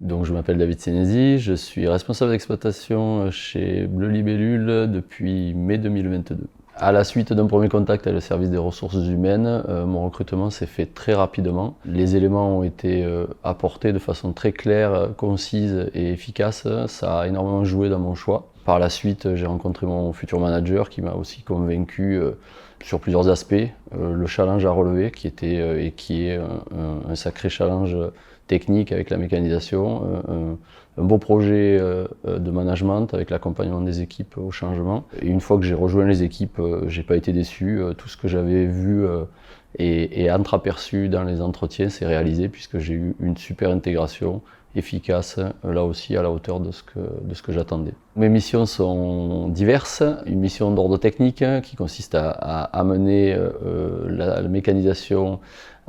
Donc je m'appelle David Sénézy, je suis responsable d'exploitation chez Bleu Libellule depuis mai 2022. À la suite d'un premier contact avec le service des ressources humaines, mon recrutement s'est fait très rapidement. Les éléments ont été apportés de façon très claire, concise et efficace. Ça a énormément joué dans mon choix. Par la suite, j'ai rencontré mon futur manager qui m'a aussi convaincu sur plusieurs aspects. Le challenge à relever qui était et qui est un sacré challenge technique avec la mécanisation, un beau projet de management avec l'accompagnement des équipes au changement. Et une fois que j'ai rejoint les équipes, j'ai pas été déçu. Tout ce que j'avais vu et entreaperçu dans les entretiens s'est réalisé puisque j'ai eu une super intégration efficace, là aussi à la hauteur de ce que j'attendais. Mes missions sont diverses. Une mission d'ordre technique qui consiste à amener la mécanisation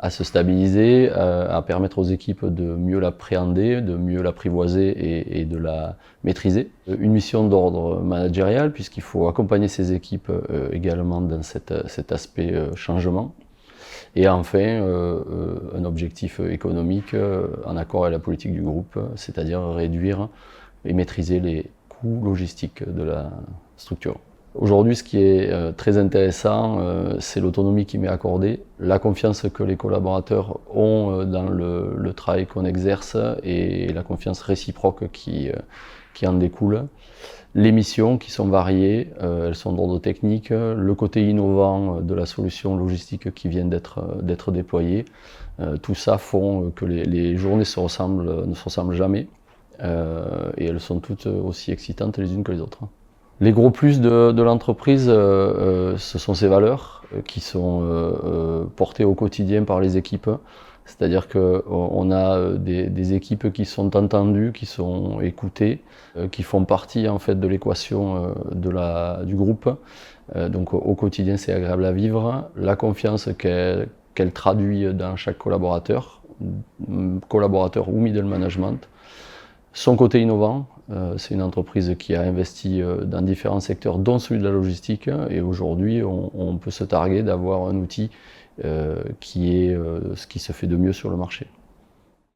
à se stabiliser, à permettre aux équipes de mieux l'appréhender, de mieux l'apprivoiser et de la maîtriser. Une mission d'ordre managérial puisqu'il faut accompagner ces équipes également dans cet aspect changement. Et enfin, un objectif économique en accord avec la politique du groupe, c'est-à-dire réduire et maîtriser les coûts logistiques de la structure. Aujourd'hui, ce qui est très intéressant, c'est l'autonomie qui m'est accordée, la confiance que les collaborateurs ont dans le travail qu'on exerce et la confiance réciproque qui en découle. Les missions qui sont variées, elles sont d'ordre technique, le côté innovant de la solution logistique qui vient d'être déployée, tout ça font que les journées ne se ressemblent jamais et elles sont toutes aussi excitantes les unes que les autres. Les gros plus de l'entreprise, ce sont ses valeurs qui sont portées au quotidien par les équipes. C'est-à-dire qu'on a des équipes qui sont entendues, qui sont écoutées, qui font partie en fait de l'équation du groupe. Donc au quotidien, c'est agréable à vivre. La confiance qu'elle traduit dans chaque collaborateur ou middle management. Son côté innovant, c'est une entreprise qui a investi dans différents secteurs, dont celui de la logistique, et aujourd'hui on peut se targuer d'avoir un outil qui est ce qui se fait de mieux sur le marché.